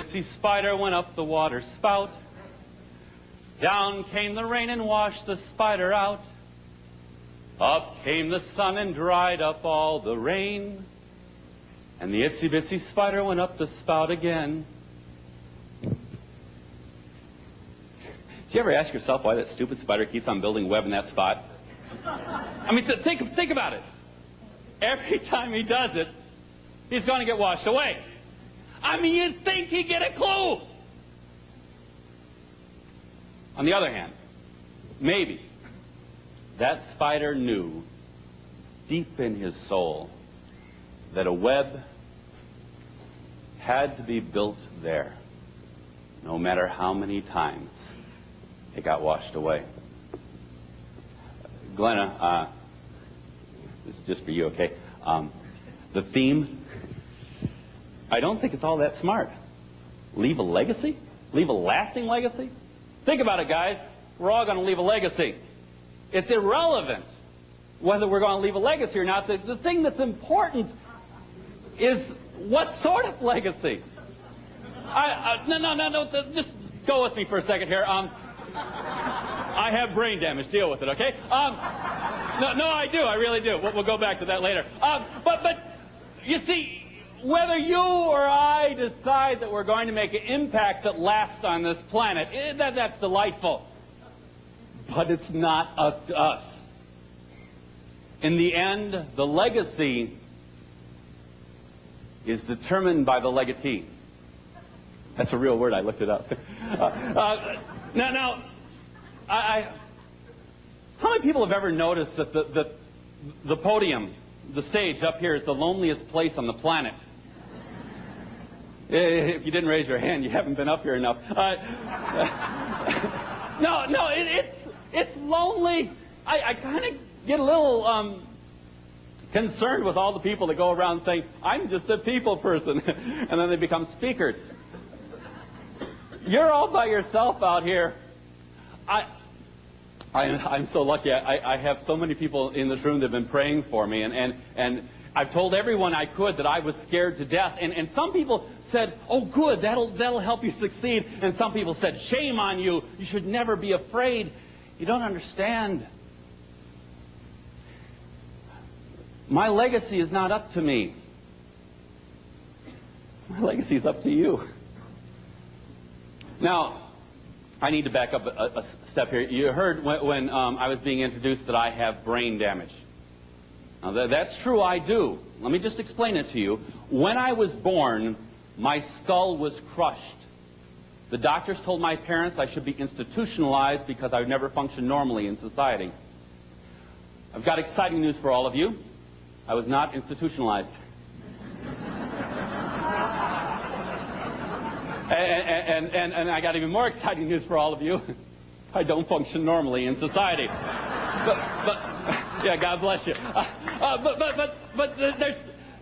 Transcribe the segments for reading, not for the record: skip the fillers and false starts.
bitsy spider went up the water spout. Down came the rain and washed the spider out. Up came the sun and dried up all the rain. And the itsy bitsy spider went up the spout again. Did you ever ask yourself why that stupid spider keeps on building a web in that spot? I mean, think about it. Every time he does it, he's going to get washed away. I mean, you'd think he'd get a clue. On the other hand, maybe that spider knew deep in his soul that a web had to be built there, no matter how many times it got washed away. Glenna, this is just for you, okay? The theme, I don't think it's all that smart. Leave a legacy? Leave a lasting legacy? Think about it, guys. We're all going to leave a legacy. It's irrelevant whether we're going to leave a legacy or not. The thing that's important is what sort of legacy. No, just go with me for a second here. I have brain damage. Deal with it, okay? No, I do. I really do. We'll go back to that later. But you see, whether you or I decide that we're going to make an impact that lasts on this planet, that's delightful. But it's not up to us. In the end, the legacy is determined by the legatee. That's a real word. I looked it up. Now, how many people have ever noticed that the podium, the stage up here, is the loneliest place on the planet? If you didn't raise your hand, you haven't been up here enough. No, it's lonely. I kind of get a little concerned with all the people that go around saying, I'm just a people person, and then they become speakers. You're all by yourself out here. I'm so lucky. I have so many people in this room that have been praying for me, and I've told everyone I could that I was scared to death. And some people said, oh, good, that'll help you succeed. And some people said, shame on you. You should never be afraid. You don't understand. My legacy is not up to me. My legacy is up to you. Now, I need to back up a step here. You heard when I was being introduced that I have brain damage. Now, that's true, I do. Let me just explain it to you. When I was born, my skull was crushed. The doctors told my parents I should be institutionalized because I would never function normally in society. I've got exciting news for all of you. I was not institutionalized. And I got even more exciting news for all of you. I don't function normally in society. Yeah, God bless you. But there's,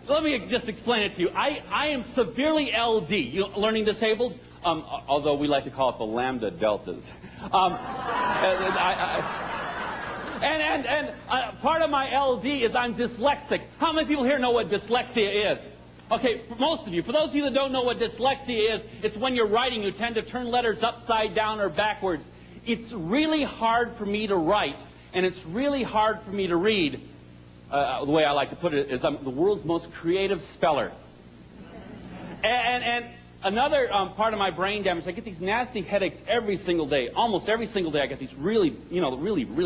let me just explain it to you. I am severely LD, learning disabled, although we like to call it the lambda deltas. And part of my LD is I'm dyslexic. How many people here know what dyslexia is? Okay, for most of you. For those of you that don't know what dyslexia is, it's when you're writing, you tend to turn letters upside down or backwards. It's really hard for me to write, and it's really hard for me to read. The way I like to put it is I'm the world's most creative speller. And another part of my brain damage, I get these nasty headaches every single day. Almost every single day I get these really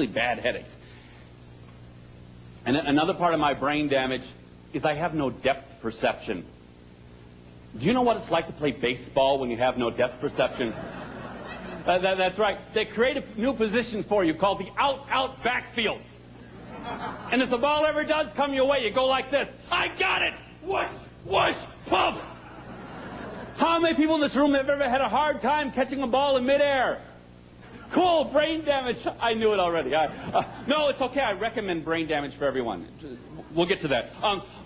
bad headaches. And another part of my brain damage is I have no depth perception. Do you know what it's like to play baseball when you have no depth perception? That's right. They create a new position for you called the out backfield. And if the ball ever does come your way, you go like this. I got it! Whoosh, whoosh, pump! How many people in this room have ever had a hard time catching a ball in midair? Cool, brain damage. I knew it already. No, it's okay. I recommend brain damage for everyone. We'll get to that.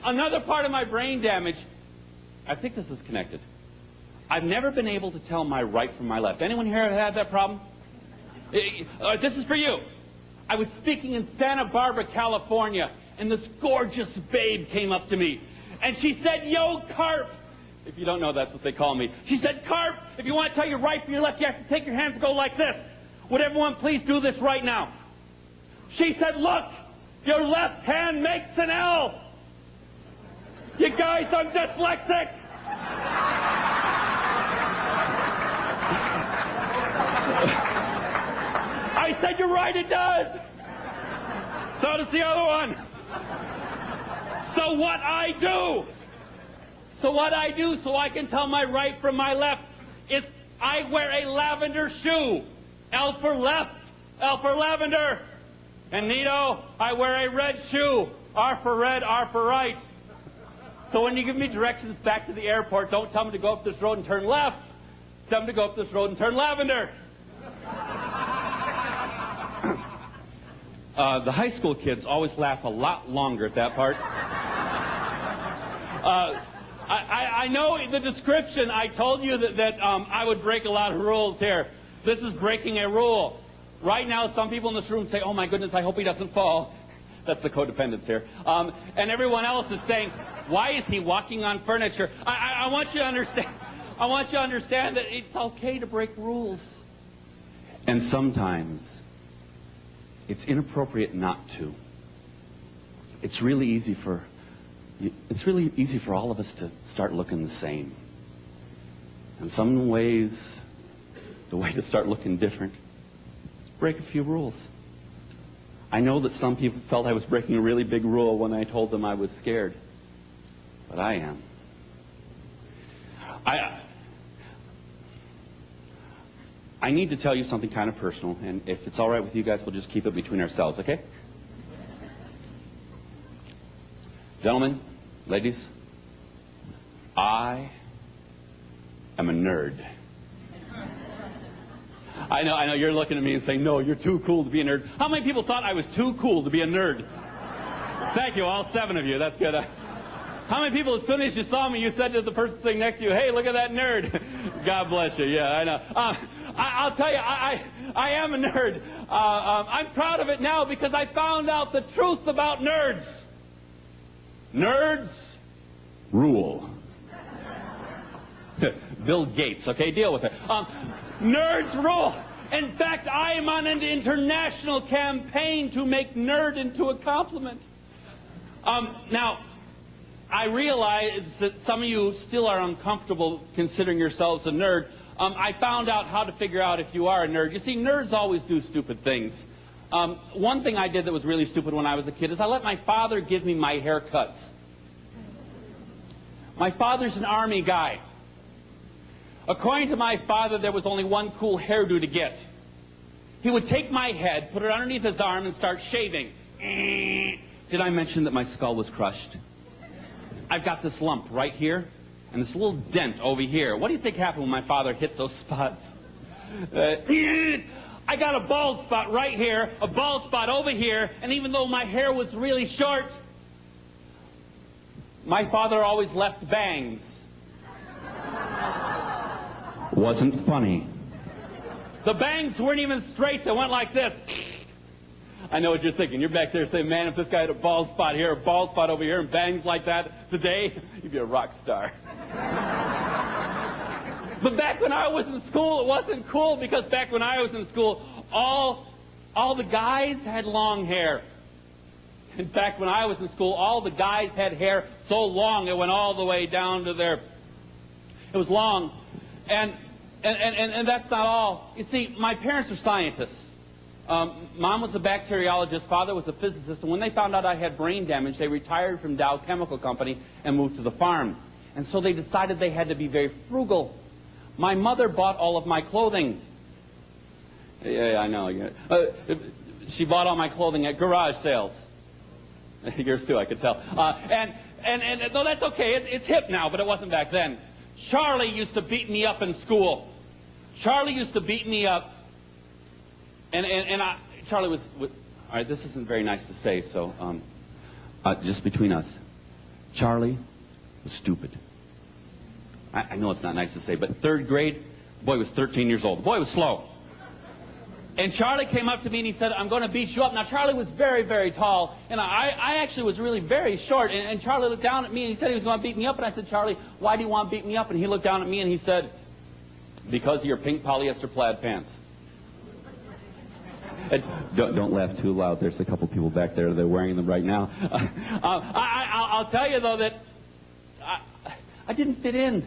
Another part of my brain damage, I think this is connected. I've never been able to tell my right from my left. Anyone here have that problem? This is for you. I was speaking in Santa Barbara, California, and this gorgeous babe came up to me. And she said, yo, Karp, If you don't know, that's what they call me. She said, Karp, if you want to tell your right from your left, you have to take your hands and go like this. Would everyone please do this right now? She said, look, your left hand makes an L. You guys, I'm dyslexic. I said, you're right, it does. So does the other one. So what I do so I can tell my right from my left is I wear a lavender shoe. L for left, L for lavender. And Nito, I wear a red shoe. R for red, R for right. So when you give me directions back to the airport, don't tell me to go up this road and turn left. Tell me to go up this road and turn lavender. The high school kids always laugh a lot longer at that part. I know the description. I told you that I would break a lot of rules here. This is breaking a rule. Right now, some people in this room say, oh my goodness, I hope he doesn't fall. That's the codependence here. And everyone else is saying, why is he walking on furniture? I want you to understand. I want you to understand that it's okay to break rules. And sometimes it's inappropriate not to. It's really easy for all of us to start looking the same. In some ways, the way to start looking different is break a few rules. I know that some people felt I was breaking a really big rule when I told them I was scared. But I am. I need to tell you something kind of personal, and if it's all right with you guys, we'll just keep it between ourselves, okay? Gentlemen, ladies, I am a nerd. I know you're looking at me and saying, no, you're too cool to be a nerd. How many people thought I was too cool to be a nerd? Thank you, all 7 of you. That's good. How many people, as soon as you saw me, you said to the person sitting next to you, hey, look at that nerd? God bless you. Yeah, I know. I'll tell you, I am a nerd. I'm proud of it now because I found out the truth about nerds. Nerds rule. Bill Gates, okay? Deal with it. Nerds rule. In fact, I am on an international campaign to make nerd into a compliment. Now, I realize that some of you still are uncomfortable considering yourselves a nerd. I found out how to figure out if you are a nerd. You see, nerds always do stupid things. One thing I did that was really stupid when I was a kid is I let my father give me my haircuts. My father's an army guy. According to my father, there was only one cool hairdo to get. He would take my head, put it underneath his arm, and start shaving. Did I mention that my skull was crushed? I've got this lump right here, and this little dent over here. What do you think happened when my father hit those spots? I got a bald spot right here, a bald spot over here, and even though my hair was really short, my father always left bangs. Wasn't funny. The bangs weren't even straight. They went like this. I know what you're thinking. You're back there saying, man, if this guy had a bald spot here, a bald spot over here, and bangs like that today, he'd be a rock star. But back when I was in school, it wasn't cool because back when I was in school, all the guys had long hair. In fact, when I was in school, all the guys had hair so long it went all the way down to their... It was long. And that's not all. You see, my parents are scientists. Mom was a bacteriologist, father was a physicist, and when they found out I had brain damage, they retired from Dow Chemical Company and moved to the farm. And so they decided they had to be very frugal. My mother bought all of my clothing. Yeah, I know. Yeah. She bought all my clothing at garage sales. Yours too, I could tell. And no, that's okay. It's hip now, but it wasn't back then. Charlie used to beat me up in school. Charlie used to beat me up. Charlie was all right, this isn't very nice to say, so just between us. Charlie was stupid. I know it's not nice to say, but 3rd grade, the boy was 13 years old. The boy was slow. And Charlie came up to me and he said, I'm going to beat you up. Now, Charlie was very, very tall, and I actually was really very short. And Charlie looked down at me and he said he was going to beat me up. And I said, Charlie, why do you want to beat me up? And he looked down at me and he said, because of your pink polyester plaid pants. Don't laugh too loud. There's a couple people back there that are wearing them right now. I'll tell you, though, that I didn't fit in.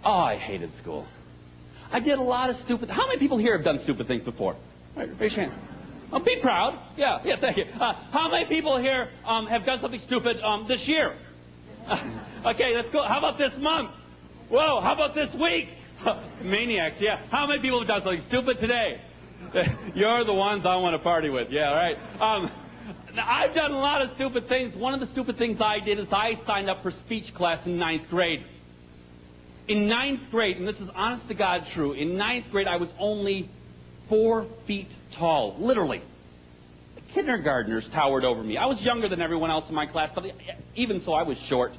Oh, I hated school. I did a lot of stupid... How many people here have done stupid things before? Right, raise your hand. Oh, be proud. Yeah, thank you. How many people here have done something stupid this year? Okay, that's cool. How about this month? Whoa, how about this week? Maniacs, yeah. How many people have done something stupid today? You're the ones I want to party with. Yeah, right. I've done a lot of stupid things. One of the stupid things I did is I signed up for speech class in 9th grade. In 9th grade, and this is honest to God true, in 9th grade I was only 4 feet tall, literally. The kindergartners towered over me. I was younger than everyone else in my class, but even so I was short.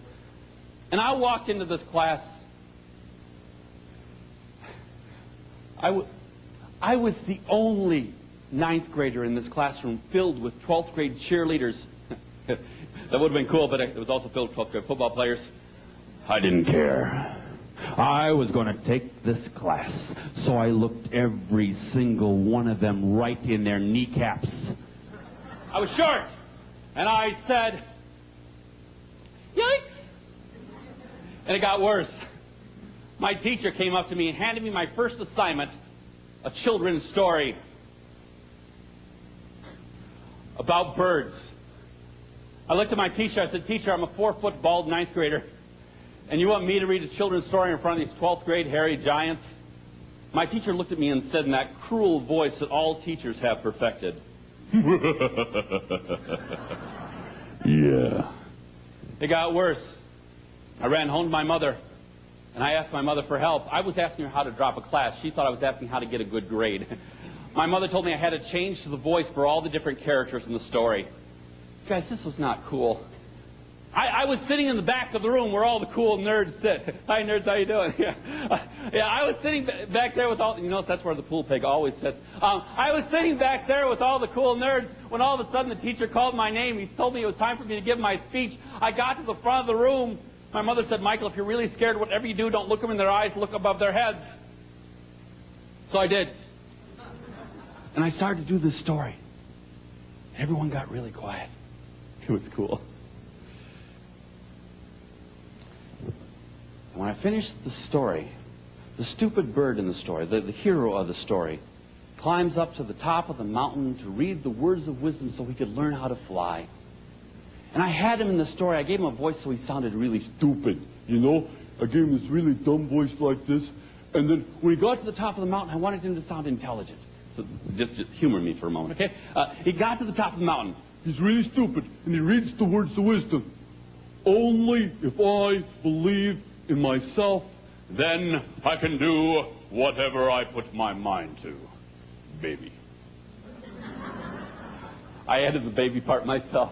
And I walked into this class. I was the only 9th grader in this classroom filled with 12th grade cheerleaders. That would have been cool, but it was also filled with 12th grade football players. I didn't care. I was going to take this class, so I looked every single one of them right in their kneecaps. I was short, and I said, yikes! And it got worse. My teacher came up to me and handed me my first assignment, a children's story about birds. I looked at my teacher, I said, Teacher, I'm a 4-foot bald 9th grader. And you want me to read a children's story in front of these 12th grade hairy giants? My teacher looked at me and said in that cruel voice that all teachers have perfected, yeah. It got worse. I ran home to my mother, and I asked my mother for help. I was asking her how to drop a class. She thought I was asking how to get a good grade. My mother told me I had to change the voice for all the different characters in the story. Guys, this was not cool. I was sitting in the back of the room where all the cool nerds sit. Hi, nerds, how you doing? Yeah, I was sitting back there with all... You notice that's where the pool pig always sits. I was sitting back there with all the cool nerds when all of a sudden the teacher called my name. He told me it was time for me to give my speech. I got to the front of the room. My mother said, Michael, if you're really scared, whatever you do, don't look them in their eyes, look above their heads. So I did. And I started to do this story. Everyone got really quiet. It was cool. When I finished the story, the stupid bird in the story, the hero of the story, climbs up to the top of the mountain to read the words of wisdom so he could learn how to fly. And I had him in the story. I gave him a voice so he sounded really stupid, you know? I gave him this really dumb voice like this. And then when he got to the top of the mountain, I wanted him to sound intelligent. So just humor me for a moment, okay? He got to the top of the mountain. He's really stupid, and he reads the words of wisdom. Only if I believe in myself, then I can do whatever I put my mind to, baby. I added the baby part myself.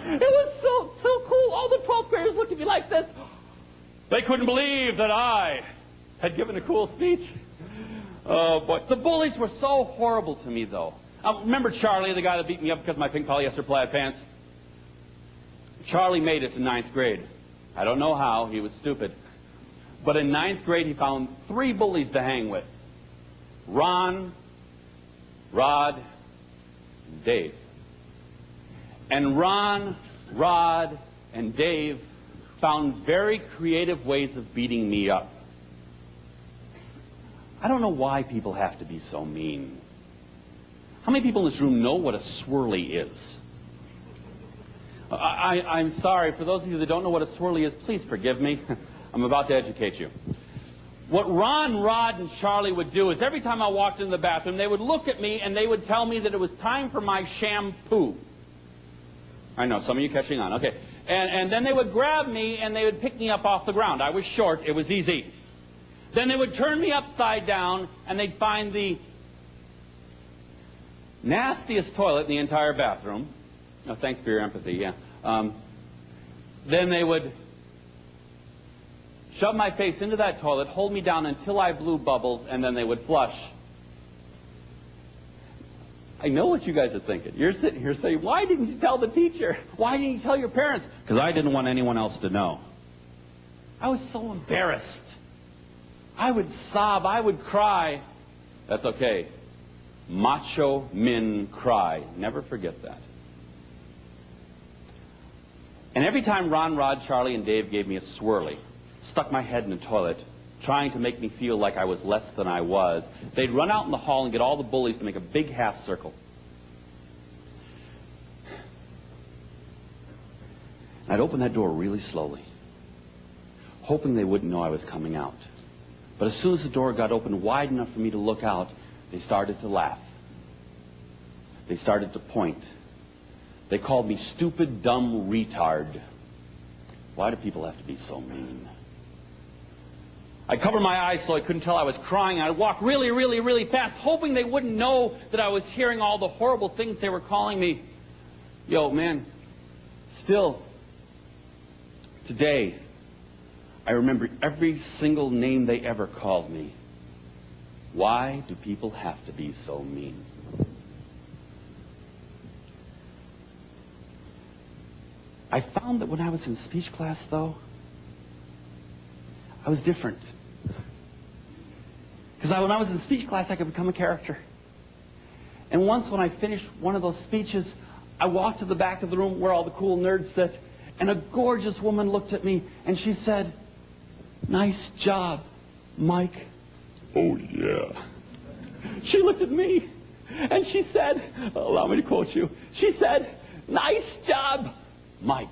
It was so cool. All the 12th graders looked at me like this. They couldn't believe that I had given a cool speech. Oh, boy. The bullies were so horrible to me, though. Remember Charlie, the guy that beat me up because of my pink polyester plaid pants? Charlie made it to 9th grade. I don't know how. He was stupid. But in 9th grade, he found 3 bullies to hang with. Ron, Rod, and Dave. And Ron, Rod, and Dave found very creative ways of beating me up. I don't know why people have to be so mean. How many people in this room know what a swirly is? I'm sorry. For those of you that don't know what a swirly is, please forgive me. I'm about to educate you. What Ron, Rod, and Charlie would do is every time I walked into the bathroom, they would look at me and they would tell me that it was time for my shampoo. I know, some of you catching on. Okay. And then they would grab me and they would pick me up off the ground. I was short. It was easy. Then they would turn me upside down and they'd find the nastiest toilet in the entire bathroom. Oh, thanks for your empathy, yeah. Then they would shove my face into that toilet, hold me down until I blew bubbles, and then they would flush. I know what you guys are thinking. You're sitting here saying, why didn't you tell the teacher? Why didn't you tell your parents? Because I didn't want anyone else to know. I was so embarrassed. I would sob. I would cry. That's okay. Macho men cry. Never forget that. And every time Ron, Rod, Charlie, and Dave gave me a swirly, stuck my head in the toilet, trying to make me feel like I was less than I was, they'd run out in the hall and get all the bullies to make a big half circle. I'd open that door really slowly, hoping they wouldn't know I was coming out. But as soon as the door got opened wide enough for me to look out, they started to laugh. They started to point. They called me stupid, dumb retard. Why do people have to be so mean? I'd cover my eyes so I couldn't tell I was crying. I'd walk really, really, really fast, hoping they wouldn't know that I was hearing all the horrible things they were calling me. Yo, man, still, today, I remember every single name they ever called me. Why do people have to be so mean? I found that when I was in speech class, though, I was different. Because when I was in speech class, I could become a character. And once when I finished one of those speeches, I walked to the back of the room where all the cool nerds sit, and a gorgeous woman looked at me, and she said, "Nice job, Mike." Oh, yeah. She looked at me, and she said, allow me to quote you, she said, "Nice job, Mike."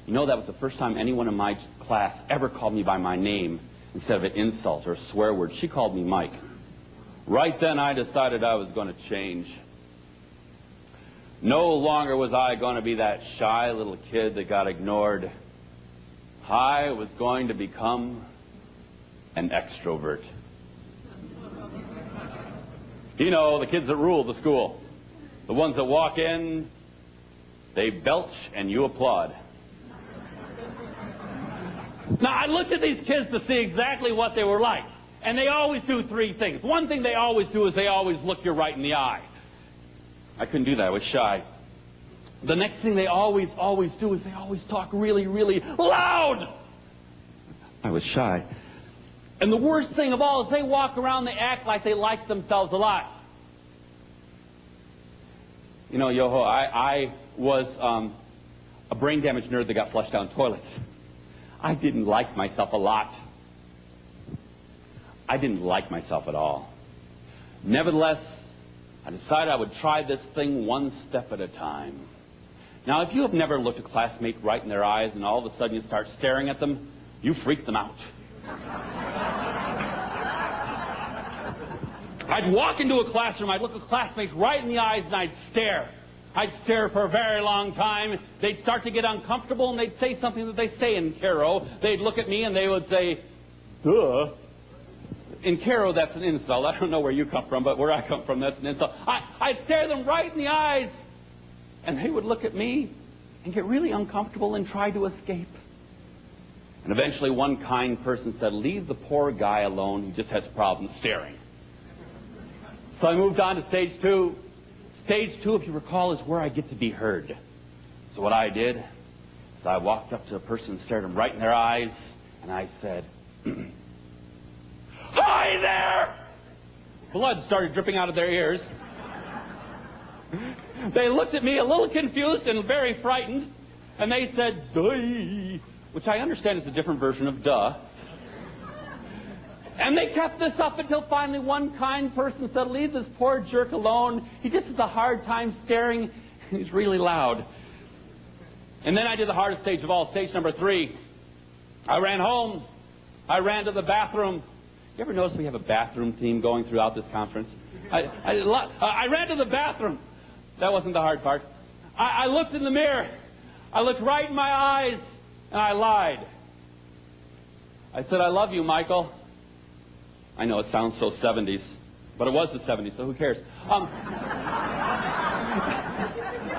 You know, that was the first time anyone in my class ever called me by my name instead of an insult or a swear word. She called me Mike. Right then, I decided I was going to change. No longer was I going to be that shy little kid that got ignored. I was going to become an extrovert. You know, the kids that rule the school. The ones that walk in, they belch and you applaud. Now, I looked at these kids to see exactly what they were like. And they always do three things. One thing they always do is they always look you right in the eye. I couldn't do that. I was shy. The next thing they always do is they always talk really, really loud. I was shy. And the worst thing of all is they walk around, they act like they like themselves a lot. You know, Yoho, I was a brain-damaged nerd that got flushed down toilets. I didn't like myself a lot. I didn't like myself at all. Nevertheless, I decided I would try this thing one step at a time. Now, if you have never looked a classmate right in their eyes and all of a sudden you start staring at them, you freak them out. I'd walk into a classroom, I'd look at classmates right in the eyes, and I'd stare. I'd stare for a very long time. They'd start to get uncomfortable, and they'd say something that they say in Caro. They'd look at me, and they would say, "Duh." In Caro, that's an insult. I don't know where you come from, but where I come from, that's an insult. I'd stare them right in the eyes, and they would look at me and get really uncomfortable and try to escape. And eventually one kind person said, "Leave the poor guy alone. He just has problems staring." So I moved on to stage two. Stage two, if you recall, is where I get to be heard. So what I did is I walked up to a person and stared them right in their eyes, and I said, "Hi there!" Blood started dripping out of their ears. They looked at me a little confused and very frightened, and they said, "Duh," which I understand is a different version of duh. And they kept this up until finally one kind person said, "Leave this poor jerk alone. He just has a hard time staring. He's really loud." And then I did the hardest stage of all, stage number 3. I ran home. I ran to the bathroom. You ever notice we have a bathroom theme going throughout this conference? I ran to the bathroom. That wasn't the hard part. I looked in the mirror. I looked right in my eyes, and I lied. I said, "I love you, Michael." I know it sounds so 70s, but it was the 70s, so who cares?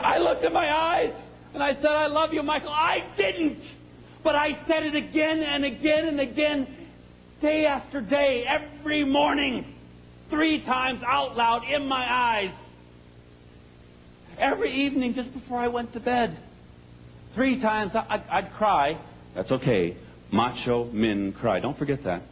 I looked in my eyes, and I said, "I love you, Michael." I didn't, but I said it again and again and again, day after day, every morning, 3 times out loud in my eyes. every evening just before I went to bed. 3 times I'd cry. That's okay. Macho men cry. Don't forget that.